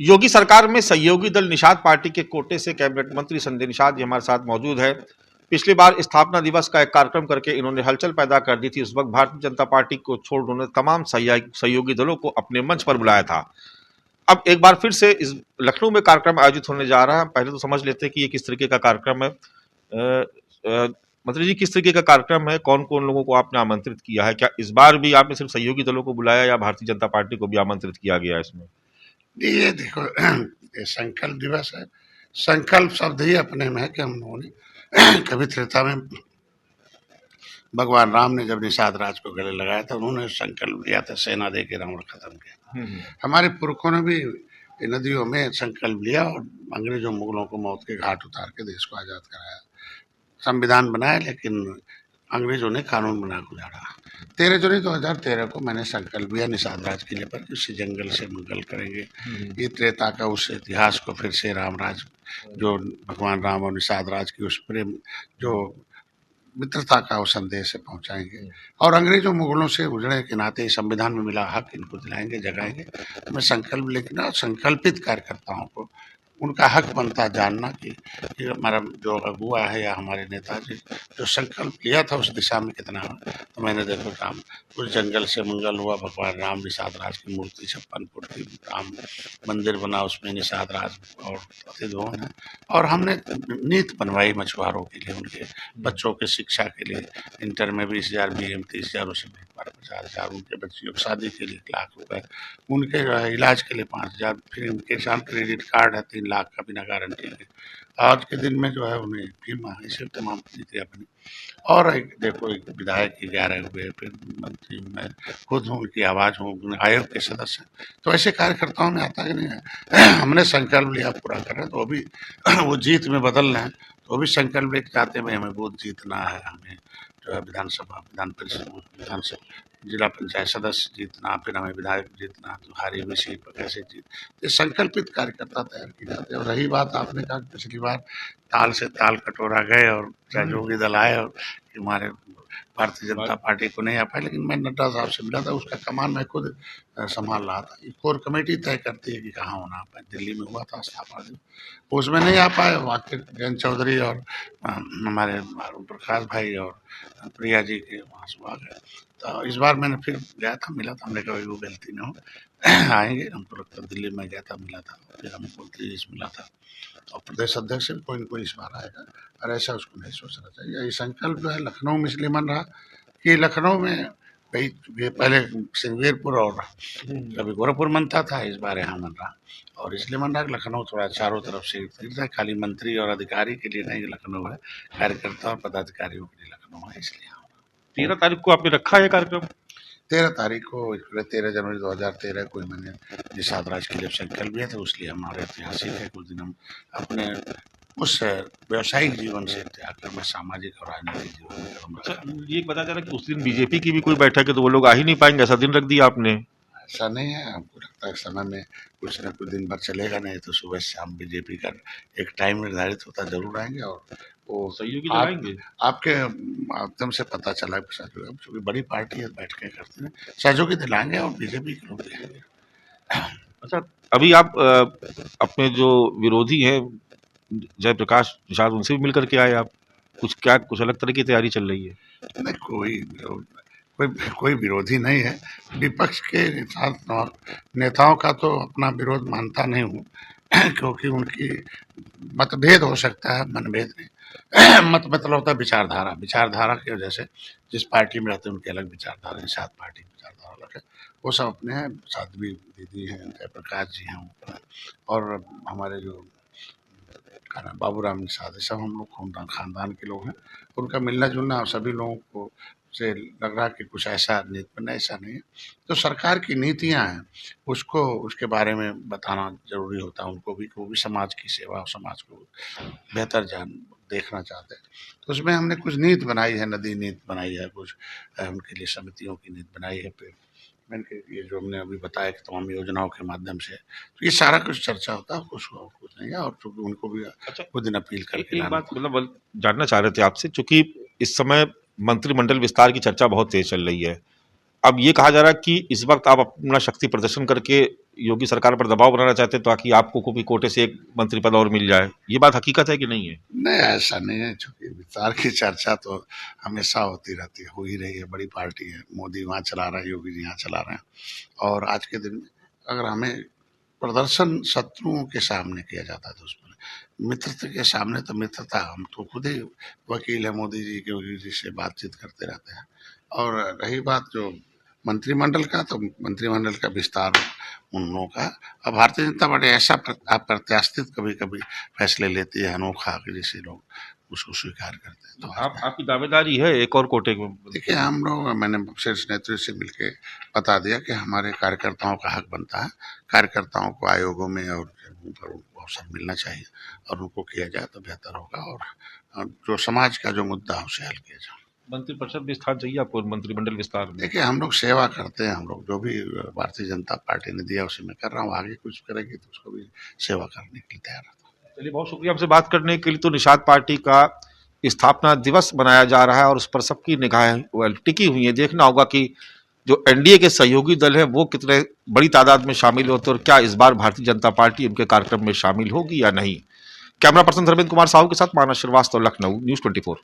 योगी सरकार में सहयोगी दल निषाद पार्टी के कोटे से कैबिनेट मंत्री संजय निषाद जी हमारे साथ मौजूद है। पिछली बार स्थापना दिवस का एक कार्यक्रम करके इन्होंने हलचल पैदा कर दी थी। उस वक्त भारतीय जनता पार्टी को छोड़ उन्होंने तमाम सहयोगी दलों को अपने मंच पर बुलाया था। अब एक बार फिर से इस लखनऊ में कार्यक्रम आयोजित होने जा रहा है। पहले तो समझ लेते हैं कि ये किस तरीके का कार्यक्रम है। मंत्री जी, किस तरीके का कार्यक्रम है, कौन कौन लोगों को आपने आमंत्रित किया है? क्या इस बार भी आपने सिर्फ सहयोगी दलों को बुलाया या भारतीय जनता पार्टी को भी आमंत्रित किया गया इसमें? ये देखो, ये संकल्प दिवस है। संकल्प शब्द ही अपने में है कि हम लोगों ने कभी त्रेता में भगवान राम ने जब निषाद राज को गले लगाया था, उन्होंने संकल्प लिया था सेना दे के रावण खत्म किया। हमारे पुरखों ने भी नदियों में संकल्प लिया और अंग्रेजों मुगलों को मौत के घाट उतार के देश को आजाद कराया। संविधान बनाया, लेकिन अंग्रेजों ने कानून बना गुजारा। 13 जुलाई 2013 को मैंने संकल्प लिया निषाद राज किले पर, किसी जंगल से मंगल करेंगे। ये त्रेता का उस इतिहास को फिर से रामराज, जो भगवान राम और निषाद राज की उस प्रेम, जो मित्रता का वो संदेश से पहुंचाएंगे और अंग्रेजों मुगलों से उजड़ने के नाते संविधान में मिला हक इनको दिलाएंगे, जगाएंगे। मैं संकल्प लेकिन संकल्पित कार्यकर्ताओं को उनका हक बनता है जानना कि हमारा जो अगुआ है या हमारे नेताजी जो संकल्प लिया था उस दिशा में कितना है। तो मैंने देखो काम, उस जंगल से मंगल हुआ, भगवान राम निषाद राज की मूर्ति 56 फुट की राम मंदिर बना, उसमें निषाद राज और अतिथि है। और हमने नीति बनवाई मछुआरों के लिए, उनके बच्चों की शिक्षा के लिए। इंटर में 20,000, BA में 30,000, उससे 50,000, उनके बच्चियों की शादी के लिए 1,00,000 रुपए, उनके जो है इलाज के लिए 5,000, फिर उनके किसान क्रेडिट कार्ड है 3,00,000 का बिना गारंटी के। आज के दिन में जो है उन्हें बीमा, ऐसे तमाम नीतियाँ बनी। और एक देखो, एक विधायक के 11 हुए, फिर मंत्री, मैं खुद हूँ, उनकी आवाज़ हूँ, आयोग के सदस्य। तो ऐसे कार्यकर्ताओं में आता कि नहीं है हमने संकल्प लिया पूरा कर रहे हैं, तो अभी वो जीत में बदल रहे हैं, तो वो भी संकल्प लेके चाहते हैं हमें बूथ जीतना है, हमें जो है विधानसभा, विधान परिषद, विधानसभा, जिला पंचायत सदस्य जीतना, फिर हमें विधायक जीतना, तो हारी हुई सीट पर कैसे जीत। ये संकल्पित कार्यकर्ता तैयार किए जाते हैं। और रही बात, आपने कहा पिछली बार ताल से ताल कटोरा गए और सहयोगी दल आए और हमारे भारतीय जनता पार्टी को नहीं आ पाए, लेकिन मैं नड्डा साहब से मिला था, उसका कमान मैं खुद संभाल रहा था। कोर कमेटी तय करती है कि कहाँ होना पाए। दिल्ली में हुआ था स्थापना दिन, उसमें नहीं आ पाए। वाकिफ जैन चौधरी और हमारे प्रकाश भाई और प्रिया जी के वहाँ से आ गए। तो इस बार मैंने फिर गया था, मिला था, हमने कहा वो गलती न हो आएंगे। हमको लगता दिल्ली में गया था, मिला था, फिर हमें मंत्री जी से मिला था और प्रदेश अध्यक्ष भी कोई न कोई इस बार आएगा। और ऐसा उसको नहीं सोचना चाहिए। ये संकल्प जो है लखनऊ में इसलिए मन रहा कि लखनऊ में कई पहले सिंगवेरपुर और कभी गोरखपुर मनता था, इस बार यहाँ मन रहा। और इसलिए मन रहा कि लखनऊ थोड़ा चारों तरफ से तीर्थ है, खाली मंत्री और अधिकारी के लिए नहीं लखनऊ है, कार्यकर्ता और पदाधिकारियों के लिए लखनऊ है, इसलिए। 13 तारीख को आपने रखा है कार्यक्रम? 13 तारीख को, 13 जनवरी 2013 को मैंने निषाद राज के लिए संकल्प लिया था, इसलिए हमारे ऐतिहासिक है। कुछ दिन हम अपने उस व्यवसायिक जीवन से त्याग कर मैं सामाजिक और राजनीतिक जीवन में। अच्छा, ये बता जा रहा है कि उस दिन बीजेपी की भी कोई बैठक है तो वो लोग आ ही नहीं पाएंगे, ऐसा दिन रख दिया आपने? ऐसा नहीं है, हमको लगता है समय में कुछ न कुछ दिन भर चलेगा, नहीं तो सुबह शाम बीजेपी का एक टाइम निर्धारित होता, जरूर आएंगे। और वो सहयोगी आप, आपके माध्यम से पता चला क्योंकि बड़ी पार्टी है, बैठकें करते हैं, सहयोगी दिलाएंगे और बीजेपी के लोग दिलाएंगे। अच्छा, अभी आप अपने जो विरोधी हैं जयप्रकाश निषाद, उनसे भी मिलकर के आए आप? कुछ अलग तरह की तैयारी चल रही है? नहीं, कोई विरोधी नहीं है। विपक्ष के नेताओं का तो अपना विरोध मानता नहीं हूँ क्योंकि उनकी मतभेद हो सकता है, मनभेद नहीं। मत मतलब होता है विचारधारा की वजह से जिस पार्टी में रहते हैं उनकी अलग विचारधारा, निषाद पार्टी की विचारधारा अलग है, वो सब अपने हैं। साध्वी दीदी हैं, जयप्रकाश जी हैं, और हमारे जो बाबूराम निषाद, सब हम लोग खानदान के लोग हैं। उनका मिलना जुलना सभी लोगों को से लग रहा कि कुछ ऐसा नीति बनना, ऐसा नहीं है। तो सरकार की नीतियां हैं, उसको उसके बारे में बताना जरूरी होता है उनको भी, कि वो भी समाज की सेवा और समाज को बेहतर देखना चाहते हैं। तो उसमें हमने कुछ नीति बनाई है, नदी नीति बनाई है, कुछ उनके लिए समितियों की नीति बनाई है। फिर मैंने ये जो हमने अभी बताया कि तमाम योजनाओं के माध्यम से, तो ये सारा कुछ चर्चा होता है, कुछ नहीं है। और चूंकि उनको भी कुछ दिन अपील करके एक बात मतलब जानना चाह रहे थे आपसे, चूंकि इस समय मंत्रिमंडल विस्तार की चर्चा बहुत तेज चल रही है। अब ये कहा जा रहा है कि इस वक्त आप अपना शक्ति प्रदर्शन करके योगी सरकार पर दबाव बनाना चाहते हैं ताकि आपको को भी कोटे से एक मंत्री पद और मिल जाए। ये बात हकीकत है कि नहीं है? नहीं, ऐसा नहीं है, चूंकि विस्तार की चर्चा तो हमेशा होती रहती है, हो ही रही है। बड़ी पार्टी है, मोदी वहाँ चला रहा है, योगी जी यहाँ चला रहे हैं। और आज के दिन में अगर हमें प्रदर्शन शत्रुओं के सामने किया जाता है दुश्मन, मित्रता के सामने तो मित्रता, हम तो खुद ही वकील है मोदी जी के, योगी जी से बातचीत करते रहते हैं। और रही बात जो मंत्रिमंडल का, तो मंत्रिमंडल का विस्तार उन लोगों का, अब भारतीय जनता पार्टी ऐसा अप्रत्याशित कभी कभी फैसले लेती है अनोखा, कि जिसे लोग उसको स्वीकार करते हैं। तो आपकी दावेदारी है एक और कोटे में? देखिए, हम लोग, मैंने शीर्ष नेतृत्व से मिलकर बता दिया कि हमारे कार्यकर्ताओं का हक बनता है, कार्यकर्ताओं को आयोगों में और उनको अवसर मिलना चाहिए, और उनको किया जाए तो बेहतर होगा, और जो समाज का जो मुद्दा है उसे हल किया जाए। मंत्रिपरिषद विस्तार चाहिए आपको, मंत्रिमंडल विस्तार में? देखिए, हम लोग सेवा करते हैं, हम लोग जो भी भारतीय जनता पार्टी ने दिया उसे मैं कर रहा हूँ, आगे कुछ करेगी तो उसको भी सेवा करने के लिए तैयार रहता हूँ। चलिए, बहुत शुक्रिया हमसे बात करने के लिए। तो निषाद पार्टी का स्थापना दिवस मनाया जा रहा है और उस पर सबकी निगाहें टिकी हुई है। देखना होगा कि जो एनडीए के सहयोगी दल है वो कितने बड़ी तादाद में शामिल होते और क्या इस बार भारतीय जनता पार्टी उनके कार्यक्रम में शामिल होगी या नहीं। कैमरा पर्सन धर्मेंद्र कुमार साहू के साथ मानस श्रीवास्तव, लखनऊ, न्यूज़ 24।